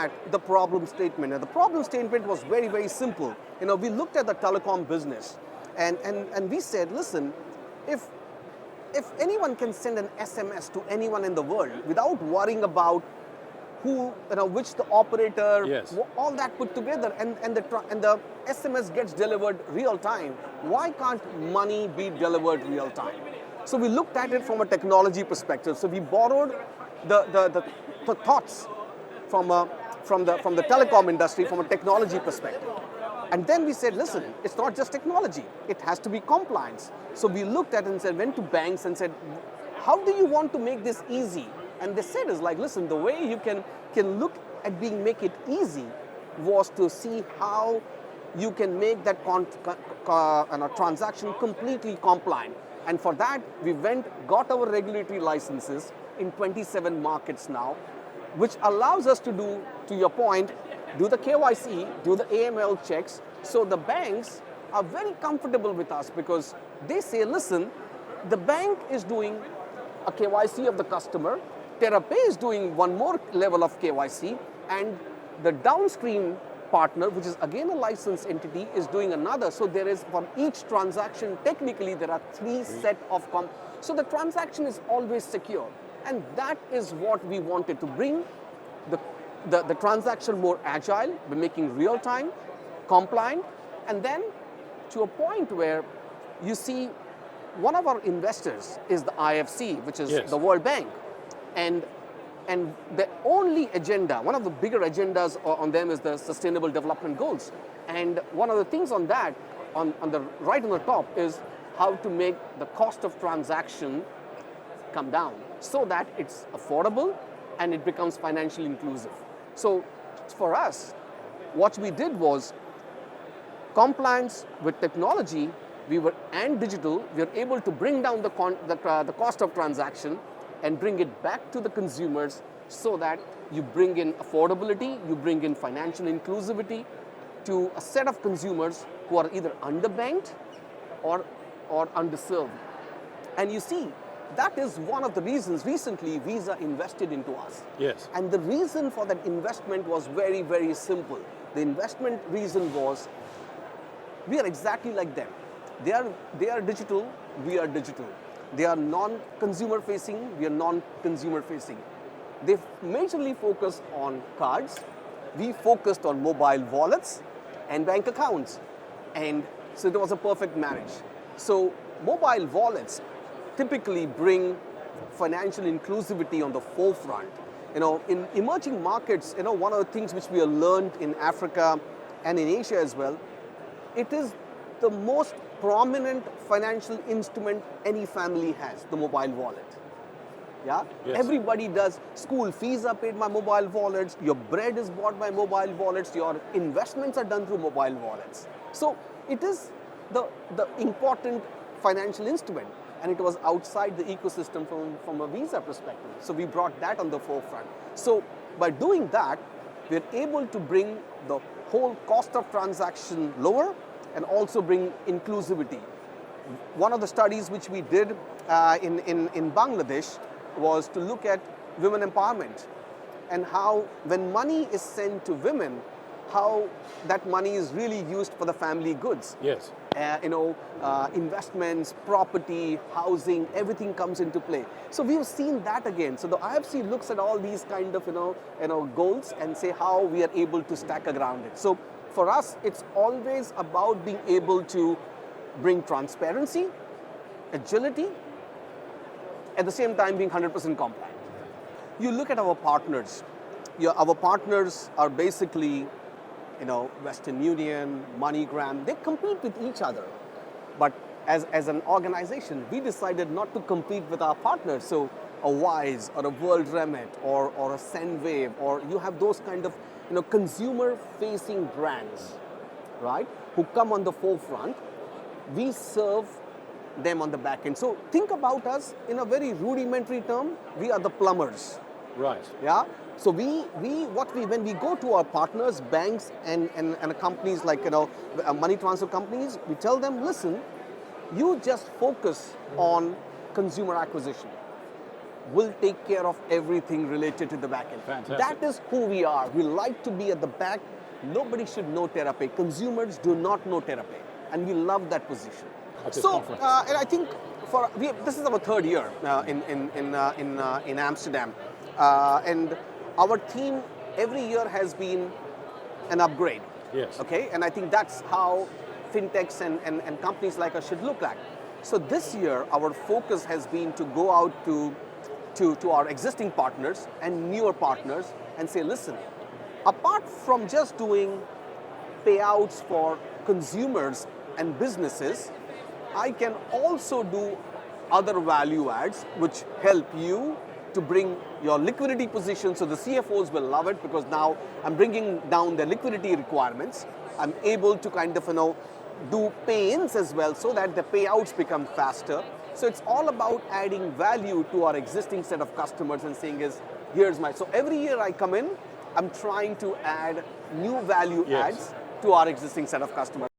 at the problem statement. And the problem statement was very, very simple. We looked at the telecom business and we said, listen, if anyone can send an SMS to anyone in the world without worrying about who, which the operator, Yes. all that put together, and the SMS gets delivered real time, why can't money be delivered real time? So we looked at it from a technology perspective. So we borrowed the thoughts from the telecom industry from a technology perspective. And then we said, listen, it's not just technology, it has to be compliance. So we looked at it and said, went to banks and said, how do you want to make this easy? And they said, is like, listen, the way you can look at make it easy was to see how you can make that transaction completely compliant. And for that, we got our regulatory licenses in 27 markets now, which allows us to do, to your point, do the KYC, do the AML checks. So the banks are very comfortable with us because they say, listen, the bank is doing a KYC of the customer, Terrapay is doing one more level of KYC, and the downstream partner, which is again a licensed entity, is doing another. So there is, for each transaction, technically there are three set of so the transaction is always secure. And that is what we wanted to bring the transaction more agile, by making real time, compliant, and then to a point where you see one of our investors is the IFC, which is Yes. the World Bank. And the only agenda, one of the bigger agendas on them is the Sustainable Development Goals. And one of the things on that, on the right on the top, is how to make the cost of transaction come down so that it's affordable and it becomes financially inclusive. So for us, what we did was compliance with technology, and digital, we were able to bring down the cost of transaction and bring it back to the consumers so that you bring in affordability, you bring in financial inclusivity to a set of consumers who are either underbanked or underserved. And you see, that is one of the reasons recently Visa invested into us. Yes. And the reason for that investment was very, very simple. The investment reason was, we are exactly like them. They are digital, we are digital. They are non-consumer facing, we are non-consumer facing. They majorly focus on cards. We focused on mobile wallets and bank accounts. And so it was a perfect marriage. So mobile wallets typically bring financial inclusivity on the forefront. In emerging markets, one of the things which we have learned in Africa and in Asia as well, it is the most prominent financial instrument any family has, the mobile wallet. Yeah? Yes. Everybody does. School fees are paid by mobile wallets, your bread is bought by mobile wallets, your investments are done through mobile wallets. So it is the important financial instrument, and it was outside the ecosystem from a Visa perspective. So we brought that on the forefront. So by doing that, we're able to bring the whole cost of transaction lower and also bring inclusivity. One of the studies which we did in Bangladesh was to look at women empowerment and how, when money is sent to women, how that money is really used for the family goods. Yes. Investments, property, housing, everything comes into play. So we've seen that again. So the IFC looks at all these kind of goals and say how we are able to stack around it. So for us, it's always about being able to bring transparency, agility, at the same time being 100% compliant. You look at our partners. Our partners are basically, Western Union, MoneyGram. They compete with each other. But as an organization, we decided not to compete with our partners. So a Wise or a World Remit or a Sendwave, or you have those kind of consumer-facing brands, right, who come on the forefront. We serve them on the back end. So think about us in a very rudimentary term. We are the plumbers. Right. Yeah. So when we go to our partners, banks and companies like money transfer companies, we tell them, listen, you just focus on consumer acquisition. will take care of everything related to the backend. Fantastic. That is who we are. We like to be at the back. Nobody should know Terrapay. Consumers do not know Terrapay, and we love that position. At this So, conference. and I think this is our third year in Amsterdam, and our theme every year has been an upgrade. Yes. Okay, and I think that's how fintechs and companies like us should look like. So this year, our focus has been to go out to our existing partners and newer partners and say, listen, apart from just doing payouts for consumers and businesses, I can also do other value adds which help you to bring your liquidity position. So the CFOs will love it because now I'm bringing down their liquidity requirements. I'm able to kind of, do pay-ins as well so that the payouts become faster. So it's all about adding value to our existing set of customers and saying so every year I come in, I'm trying to add new value adds to our existing set of customers.